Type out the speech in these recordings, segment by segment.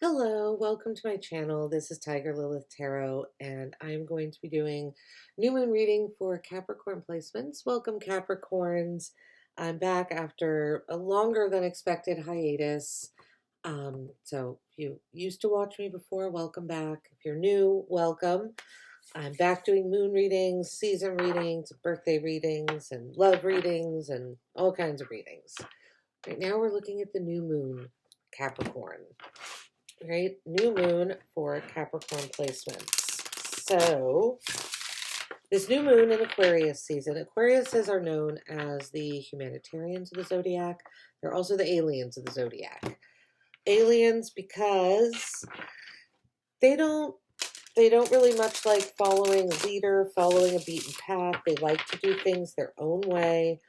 Hello, welcome to my channel. This is Tiger Lilith Tarot, and I'm going to be doing new moon reading for Capricorn placements. Welcome, Capricorns. I'm back after a longer than expected hiatus. So if you used to watch me before, welcome back. If you're new, welcome. I'm back doing moon readings, season readings, birthday readings, and love readings, and all kinds of readings. Right now we're looking at the new moon, Capricorn. Right, new moon for Capricorn placements. So this new moon in Aquarius season, Aquariuses are known as the humanitarians of the Zodiac. They're also the aliens of the Zodiac. Aliens because they don't really much like following a leader, following a beaten path. They like to do things their own way,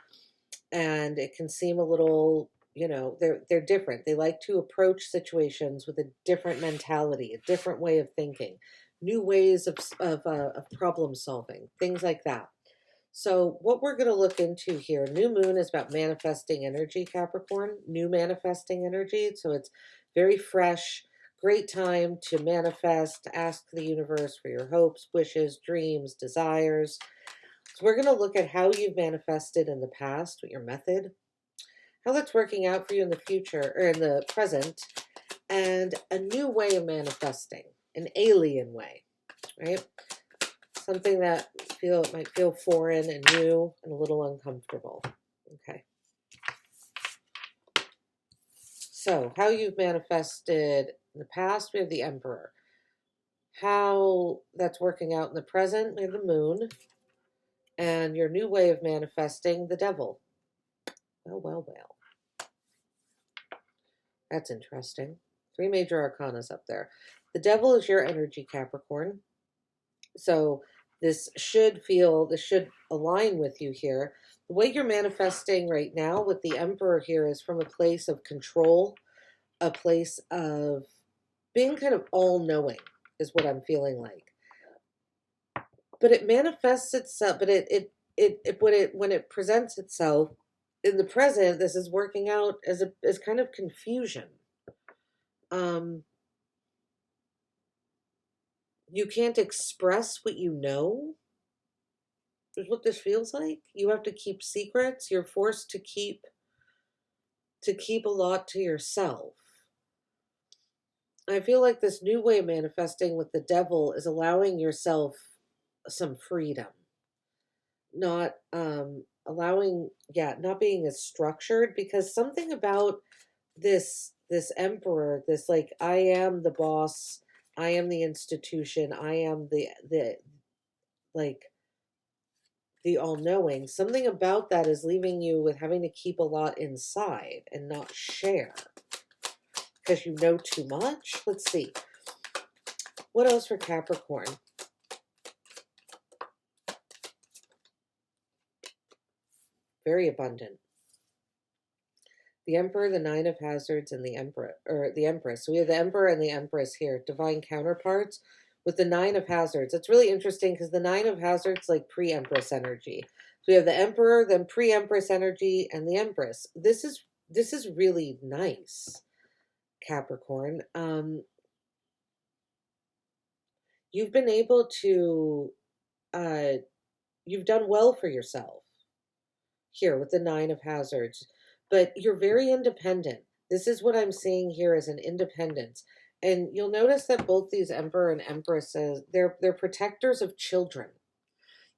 and it can seem a little, they're different. They like to approach situations with a different mentality, a different way of thinking, new ways of problem solving, things like that. So what we're going to look into here, new moon is about manifesting energy, Capricorn, new manifesting energy. So it's very fresh, great time to manifest, ask the universe for your hopes, wishes, dreams, desires. So we're going to look at how you've manifested in the past with your method, how that's working out for you in the future or in the present, and a new way of manifesting, an alien way, right? Something that might feel foreign and new and a little uncomfortable. Okay. So how you've manifested in the past, we have the Emperor. How that's working out in the present, we have the Moon. And your new way of manifesting, the Devil. Well, well, well. That's interesting. 3 major arcanas up there. The Devil is your energy, Capricorn. So this should align with you here. The way you're manifesting right now with the Emperor here is from a place of control, a place of being kind of all-knowing is what I'm feeling like. But it manifests itself, but when it presents itself in the present, this is working out as kind of confusion. You can't express what you know, is what this feels like. You have to keep secrets. You're forced to keep a lot to yourself. I feel like this new way of manifesting with the Devil is allowing yourself some freedom. Not not being as structured, because something about this Emperor, this like, I am the boss, I am the institution, I am the like the all-knowing. Something about that is leaving you with having to keep a lot inside and not share because you know too much. Let's see. What else for Capricorn? Very abundant. The Emperor, the Nine of Hazards, and the Emperor, or the Empress. So we have the Emperor and the Empress here, divine counterparts, with the Nine of Hazards. It's really interesting because the Nine of Hazards like pre-Empress energy. So we have the Emperor, then pre-Empress energy, and the Empress. This is really nice, Capricorn. You've been able to, you've done well for yourself here with the Nine of Hazards. But you're very independent. This is what I'm seeing here as an independence. And you'll notice that both these Emperor and Empresses, they're protectors of children.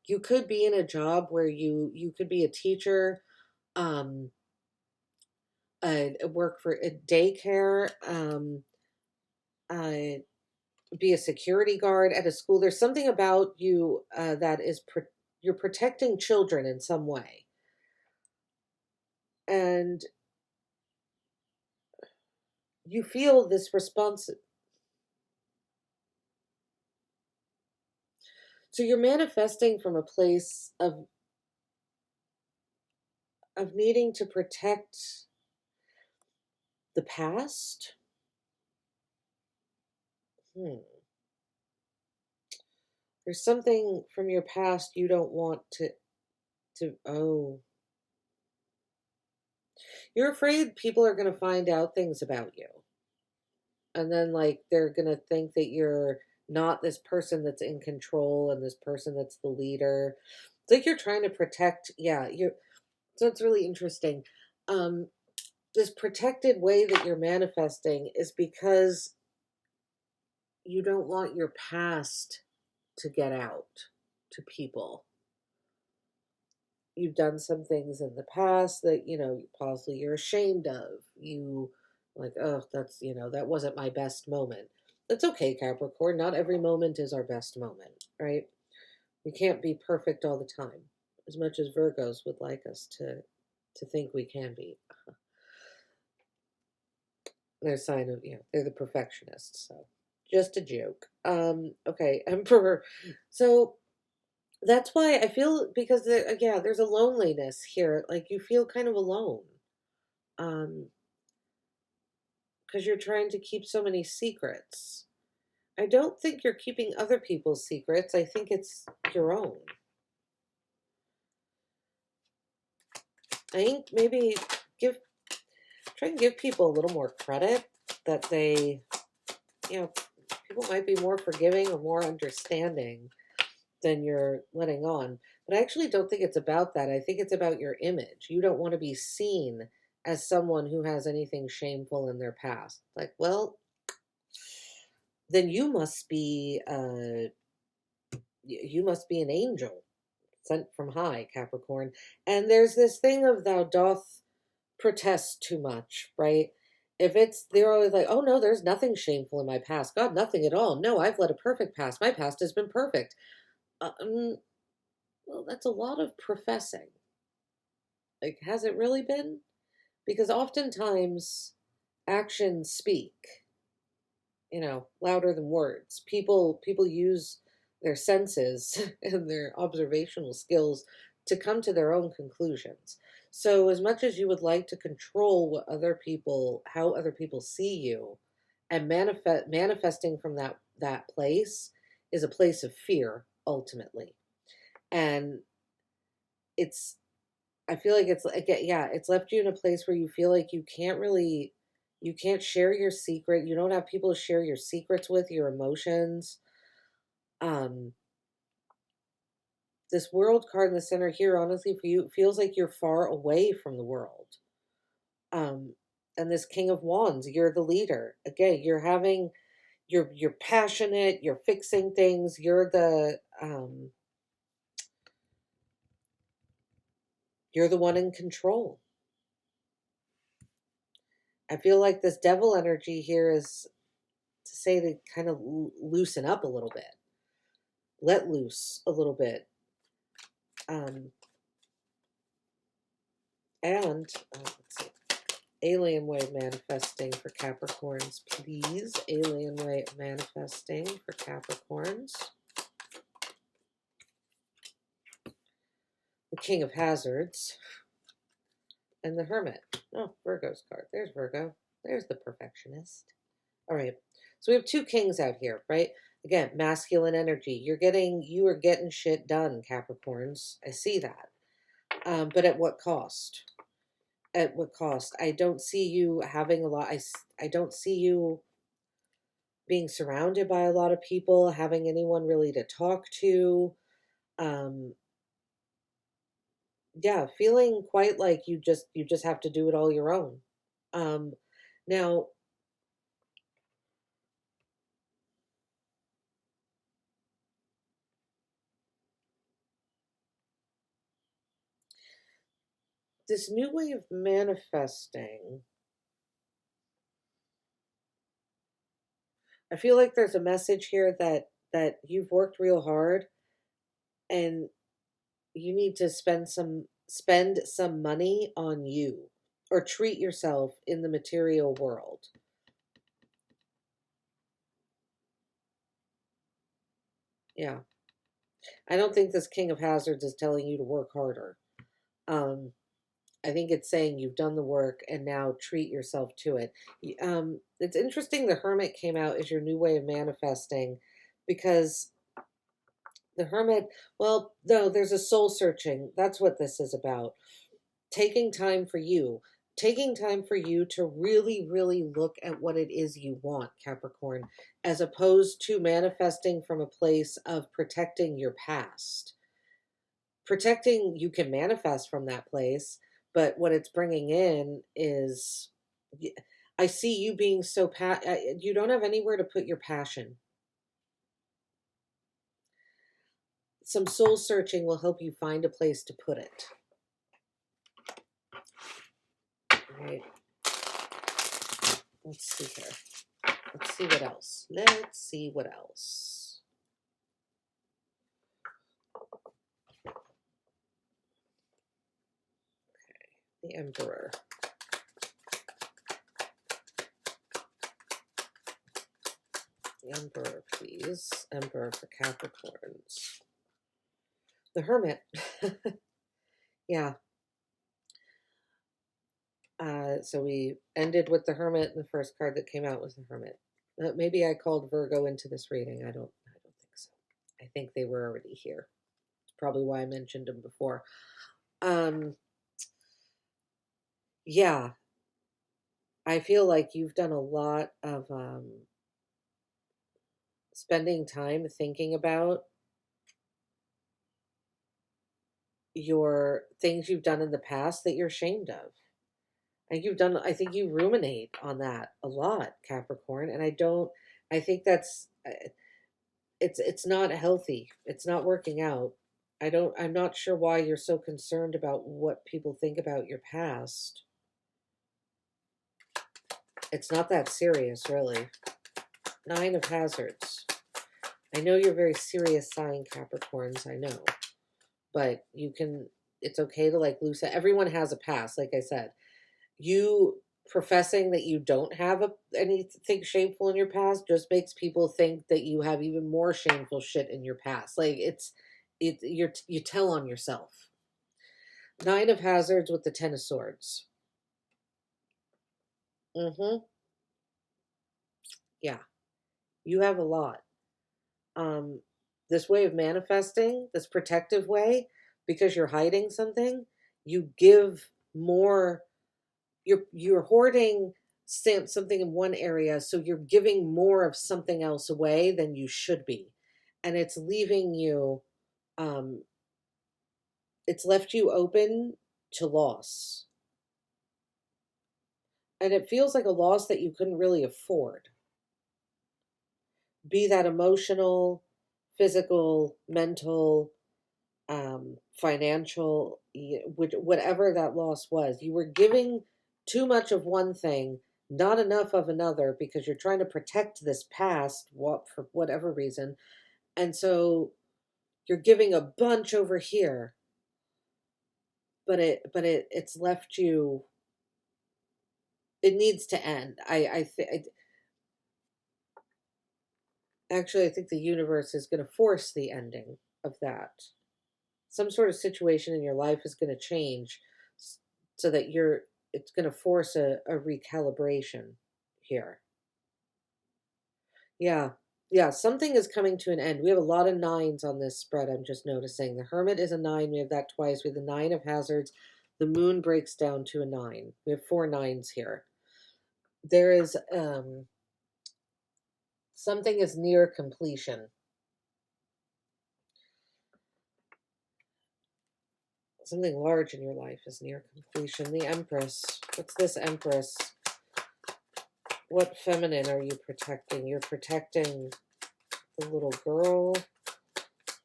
You could be in a job where you could be a teacher, work for a daycare, be a security guard at a school. There's something about you that is you're protecting children in some way. And you feel this response. So you're manifesting from a place of needing to protect the past. There's something from your past you don't want oh. You're afraid people are going to find out things about you. And then like they're gonna think that you're not this person that's in control and this person that's the leader. It's like you're trying to protect, yeah, you're so it's really interesting. Um, this protected way that you're manifesting is because you don't want your past to get out to people. You've done some things in the past that, possibly you're ashamed of. You like, oh, that's, that wasn't my best moment. That's okay, Capricorn. Not every moment is our best moment, right? We can't be perfect all the time, as much as Virgos would like us to think we can be. They're a sign of, they're the perfectionists, so just a joke. Okay, Emperor. So that's why I feel, because yeah, there's a loneliness here. Like you feel kind of alone. Because you're trying to keep so many secrets. I don't think you're keeping other people's secrets. I think it's your own. I think maybe try and give people a little more credit that they, people might be more forgiving or more understanding than you're letting on. But I actually don't think it's about that. I think it's about your image. You don't want to be seen as someone who has anything shameful in their past. Like, well, then you must be an angel sent from high, Capricorn. And there's this thing of thou doth protest too much, right? If they're always like, oh no, there's nothing shameful in my past. God, nothing at all. No, I've led a perfect past. My past has been perfect. Well, that's a lot of professing. Like, has it really been? Because oftentimes actions speak, louder than words. People use their senses and their observational skills to come to their own conclusions. So as much as you would like to control how other people see you, and manifesting from that place is a place of fear ultimately. And I feel like it's left you in a place where you feel like you can't share your secret. You don't have people to share your secrets with, your emotions. This world card in the center here, honestly, for you, it feels like you're far away from the world. And this King of Wands, you're the leader. Again, you're passionate, you're fixing things, you're the one in control. I feel like this devil energy here is to say to kind of loosen up a little bit. Let loose a little bit. And let's see. Alien way of manifesting for Capricorns, please. Alien way of manifesting for Capricorns. The King of Hazards. And the Hermit. Oh, Virgo's card. There's Virgo. There's the perfectionist. All right. So we have two kings out here, right? Again, masculine energy. You are getting shit done, Capricorns. I see that. But at what cost? At what cost? I don't see you having a lot. I don't see you being surrounded by a lot of people, having anyone really to talk to. Yeah, feeling quite like you just have to do it all your own. Now, this new way of manifesting, I feel like there's a message here that you've worked real hard and you need to spend some money on you or treat yourself in the material world. Yeah. I don't think this King of Hazards is telling you to work harder. I think it's saying you've done the work and now treat yourself to it. It's interesting the Hermit came out as your new way of manifesting, because the Hermit, well, no, there's a soul searching. That's what this is about. Taking time for you. taking time for you to really, really look at what it is you want, Capricorn, as opposed to manifesting from a place of protecting your past. Protecting, you can manifest from that place, but what it's bringing in is, I see you being so, you don't have anywhere to put your passion. Some soul searching will help you find a place to put it. All right. Let's see here. Let's see what else. Let's see what else. Okay. The Emperor. The Emperor, please. Emperor for Capricorns. The Hermit. Yeah. So we ended with the Hermit, and the first card that came out was the Hermit. Maybe I called Virgo into this reading. I don't think so. I think they were already here. It's probably why I mentioned them before. Yeah. I feel like you've done a lot of spending time thinking about your things you've done in the past that you're ashamed of. I think you ruminate on that a lot, Capricorn, and I think that's, it's not healthy. It's not working out. I'm not sure why you're so concerned about what people think about your past. It's not that serious, really. Nine of Hazards. I know you're a very serious sign, Capricorns, I know. But it's okay to like lose it. Everyone has a past, like I said. You professing that you don't have anything shameful in your past just makes people think that you have even more shameful shit in your past. Like you tell on yourself. Nine of Hazards with the Ten of Swords. Yeah. You have a lot. This way of manifesting, this protective way, because you're hiding something, you give more. You're hoarding something in one area, so you're giving more of something else away than you should be, and it's leaving you. It's left you open to loss, and it feels like a loss that you couldn't really afford. Be that emotional, physical, mental, financial, whatever that loss was. You were giving too much of one thing, not enough of another, because you're trying to protect this past for whatever reason. And so you're giving a bunch over here, but it's left you, it needs to end. Actually, I think the universe is going to force the ending of that. Some sort of situation in your life is going to change so that it's going to force a recalibration here. Yeah. Something is coming to an end. We have a lot of nines on this spread, I'm just noticing. The Hermit is a 9. We have that twice. We have the Nine of Hazards. The Moon breaks down to a 9. We have 4 9s here. There is something is near completion. Something large in your life is near completion. The Empress. What's this Empress? What feminine are you protecting? You're protecting the little girl.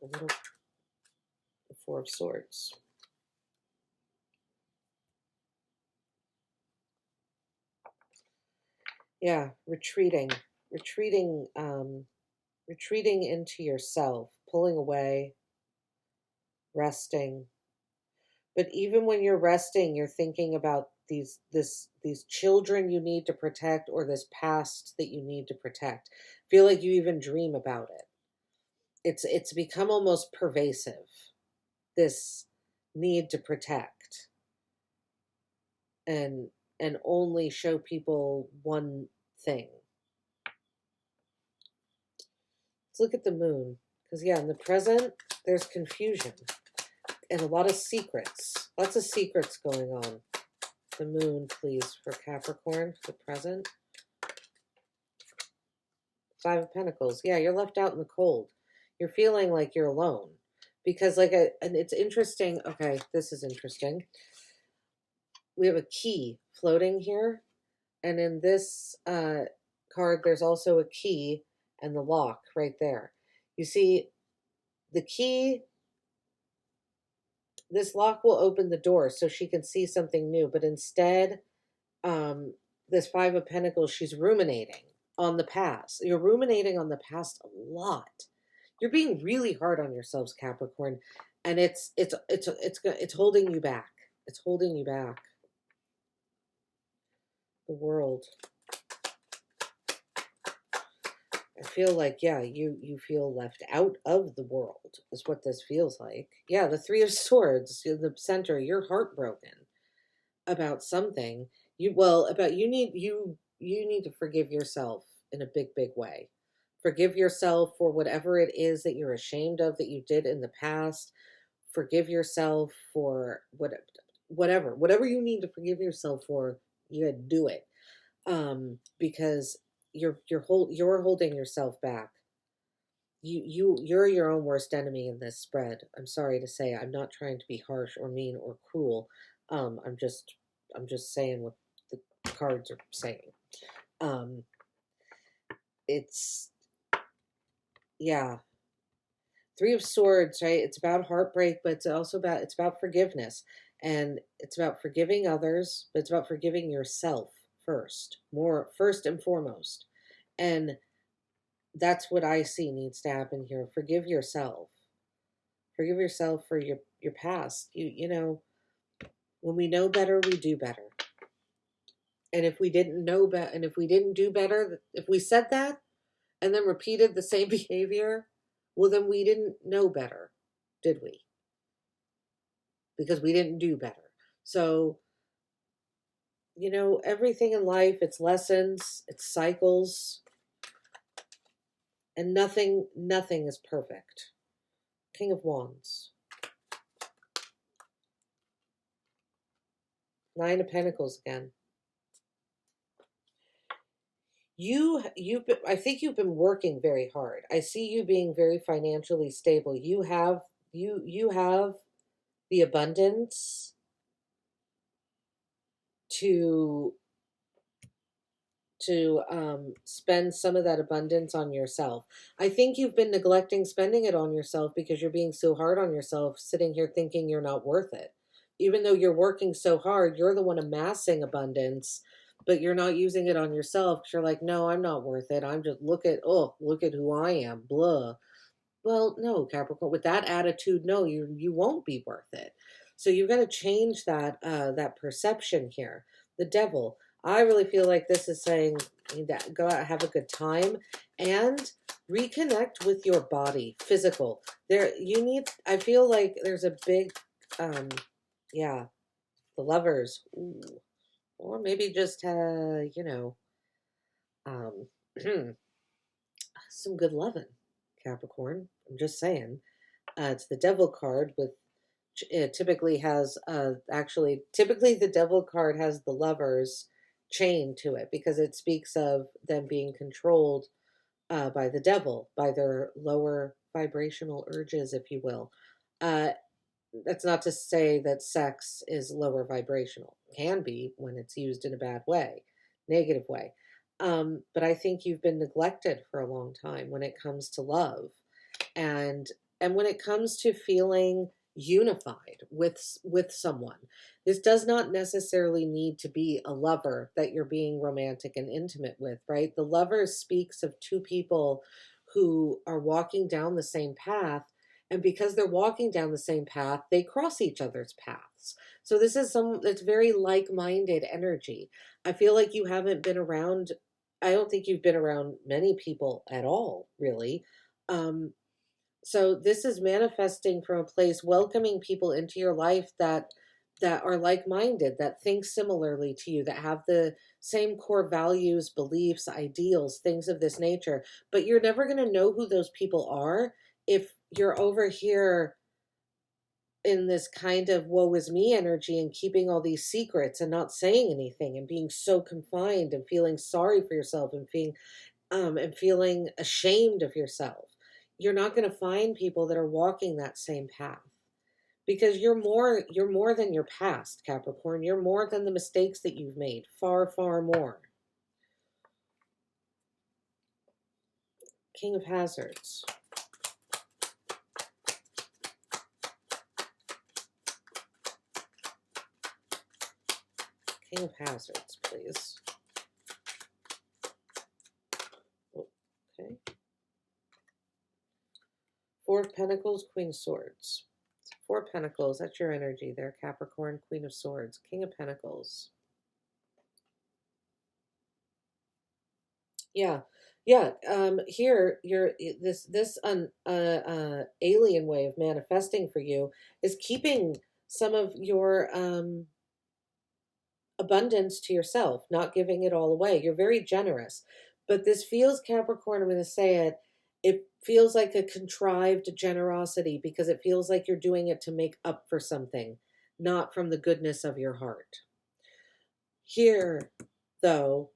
The 4 of Swords. Yeah, retreating into yourself, pulling away, resting. But even when you're resting, you're thinking about these children you need to protect, or this past that you need to protect. Feel like you even dream about it. It's become almost pervasive, this need to protect and only show people one thing. Let's look at the Moon, because yeah, in the present there's confusion and a lot of secrets. Lots of secrets going on. the moon, please, for Capricorn, for the present. Five of Pentacles. Yeah, you're left out in the cold. You're feeling like you're alone. Because and it's interesting. Okay, this is interesting. We have a key floating here. And in this card, there's also a key and the lock right there. You see, the key, this lock will open the door so she can see something new. But instead, this Five of Pentacles, she's ruminating on the past. You're ruminating on the past a lot. You're being really hard on yourselves, Capricorn, and it's holding you back. It's holding you back. The World. I feel like, yeah, you feel left out of the world is what this feels like. Yeah, the Three of Swords in the center. You're heartbroken about something. You need to forgive yourself in a big way. Forgive yourself for whatever it is that you're ashamed of that you did in the past. Forgive yourself for whatever you need to forgive yourself for. You gotta do it, because you're holding yourself back. You're your own worst enemy in this spread. I'm sorry to say. I'm not trying to be harsh or mean or cruel. I'm just saying what the cards are saying. It's, yeah. Three of Swords, right? It's about heartbreak, but it's also about forgiveness. And it's about forgiving others, but it's about forgiving yourself first and foremost. And that's what I see needs to happen here. Forgive yourself. Forgive yourself for your past. You know, when we know better, we do better. And if we didn't know better, and if we didn't do better, if we said that and then repeated the same behavior, well, then we didn't know better, did we? Because we didn't do better. So, you know, everything in life, it's lessons, it's cycles, and nothing is perfect. King of Wands. Nine of Pentacles again. I think you've been working very hard. I see you being very financially stable. You have the abundance to spend some of that abundance on yourself. I think you've been neglecting spending it on yourself because you're being so hard on yourself, sitting here thinking you're not worth it. Even though you're working so hard, you're the one amassing abundance, but you're not using it on yourself because you're like, no, I'm not worth it. I'm just, look at who I am, blah. Well, no, Capricorn, with that attitude, no, you won't be worth it. So you've got to change that perception here. The Devil. I really feel like this is saying that go out, have a good time, and reconnect with your body, physical. I feel like there's a big, yeah, the Lovers. Ooh. Or maybe just, you know, some good loving, Capricorn. I'm just saying. It's the Devil card with, it typically has, typically the Devil card has the Lovers chained to it because it speaks of them being controlled by the devil, by their lower vibrational urges, if you will. That's not to say that sex is lower vibrational. It can be when it's used in a bad way, negative way. But I think you've been neglected for a long time when it comes to love, and when it comes to feeling unified with someone. This does not necessarily need to be a lover that you're being romantic and intimate with, right? The Lover speaks of two people who are walking down the same path, and because they're walking down the same path, they cross each other's paths. So this is it's very like-minded energy. I feel like you haven't been around, I don't think you've been around many people at all, really. So this is manifesting from a place welcoming people into your life that are like-minded, that think similarly to you, that have the same core values, beliefs, ideals, things of this nature. But you're never going to know who those people are if you're over here in this kind of woe is me energy and keeping all these secrets and not saying anything and being so confined and feeling sorry for yourself and feeling ashamed of yourself. You're not going to find people that are walking that same path, because you're more than your past, Capricorn. You're more than the mistakes that you've made. Far, far more. King of Hazards. King of Hazards, please. Okay. Four of Pentacles, Queen of Swords. Four of Pentacles, that's your energy there, Capricorn. Queen of Swords, King of Pentacles. Yeah. Yeah, here you're this alien way of manifesting for you is keeping some of your abundance to yourself, not giving it all away. You're very generous. But this feels, Capricorn, I'm going to say it feels like a contrived generosity, because it feels like you're doing it to make up for something, not from the goodness of your heart. Here, though,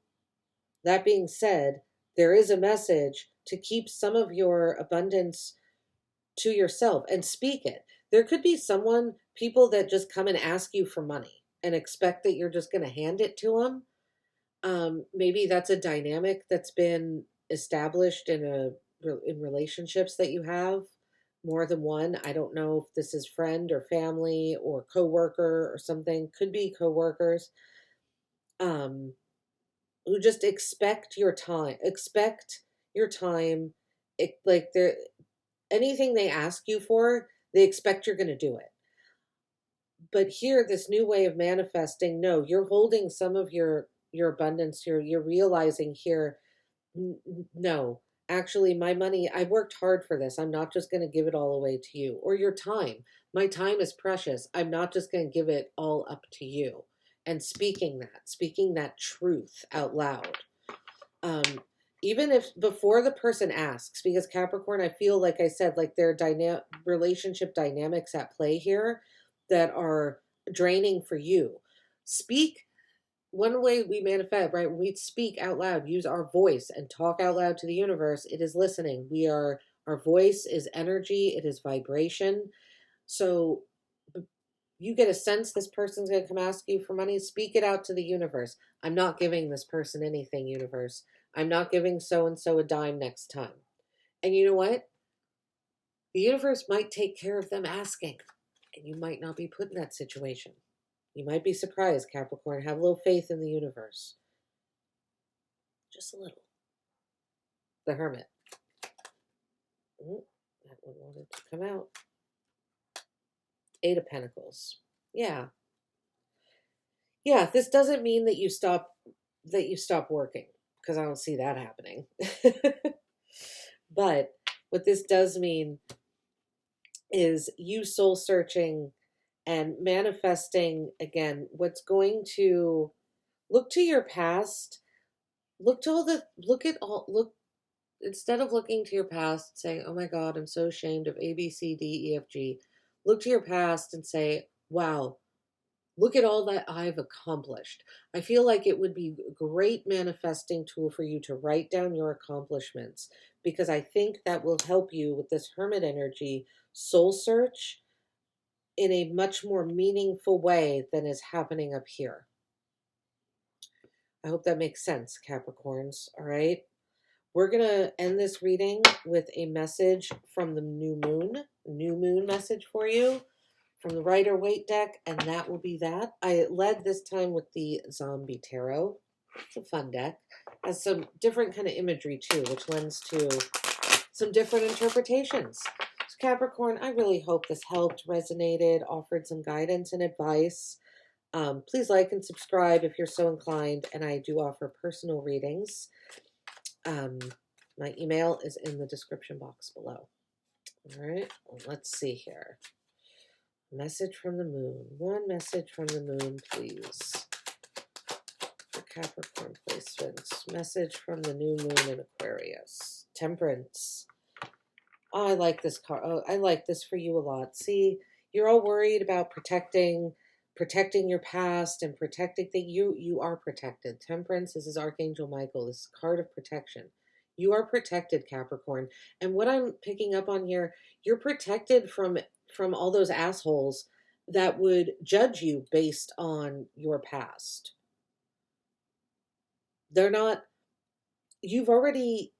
that being said, there is a message to keep some of your abundance to yourself and speak it. There could be people that just come and ask you for money and expect that you're just going to hand it to them. Maybe that's a dynamic that's been established in relationships that you have, more than one. I don't know if this is friend or family or coworker or something. Could be coworkers. Who just expect your time. Like they're anything they ask you for, they expect you're going to do it. But here, this new way of manifesting, no, you're holding some of your abundance here. You're realizing here, no, actually, my money, I worked hard for this. I'm not just going to give it all away to you. Or your time. My time is precious. I'm not just going to give it all up to you. And speaking that truth out loud. Even if before the person asks, because Capricorn, I feel like I said, like there are relationship dynamics at play here that are draining for you. Speak. One way we manifest, right? When we speak out loud, use our voice and talk out loud to the universe, it is listening. Our voice is energy, it is vibration. So you get a sense this person's going to come ask you for money, speak it out to the universe. I'm not giving this person anything, universe. I'm not giving so-and-so a dime next time. And you know what? The universe might take care of them asking, and you might not be put in that situation. You might be surprised, Capricorn. Have a little faith in the universe. Just a little. The Hermit. That one wanted to come out. Eight of Pentacles. Yeah. Yeah, this doesn't mean that you stop working, because I don't see that happening. But what this does mean is you soul searching and manifesting again what's going to look to your past. Instead of looking to your past saying, oh my God, I'm so ashamed of A, B, C, D, E, F, G, look to your past and say, wow, look at all that I've accomplished. I feel like it would be a great manifesting tool for you to write down your accomplishments, because I think that will help you with this Hermit energy soul search in a much more meaningful way than is happening up here. I hope that makes sense, Capricorns. All right. We're going to end this reading with a message from the new moon message for you from the Rider-Waite deck, and that will be that. I led this time with the Zombie Tarot. It's a fun deck. Has some different kind of imagery too, which lends to some different interpretations. So Capricorn, I really hope this helped, resonated, offered some guidance and advice. Please like and subscribe if you're so inclined, and I do offer personal readings. My email is in the description box below. All right, well, let's see here. Message from the moon. One message from the moon, please. For Capricorn placements. Message from the new moon in Aquarius. Temperance. Oh, I like this card. Oh, I like this for you a lot. See, You're all worried about protecting your past and protecting things. You are protected. Temperance, this is Archangel Michael, this card of protection. You are protected, Capricorn. And what I'm picking up on here, you're protected from all those assholes that would judge you based on your past. They're not, you've already,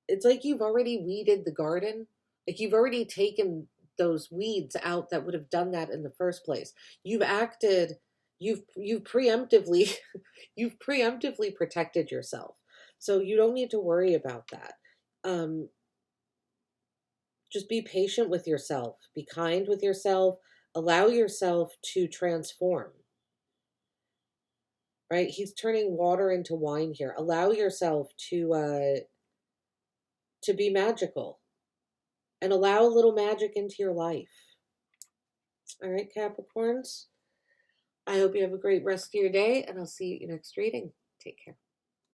it's like you've already weeded the garden. Like you've already taken those weeds out that would have done that in the first place. You've acted, you've preemptively, you've preemptively protected yourself. So you don't need to worry about that. Just be patient with yourself, be kind with yourself, allow yourself to transform. Right? He's turning water into wine here. Allow yourself to be magical and allow a little magic into your life. All right, Capricorns. I hope you have a great rest of your day, and I'll see you next reading. Take care.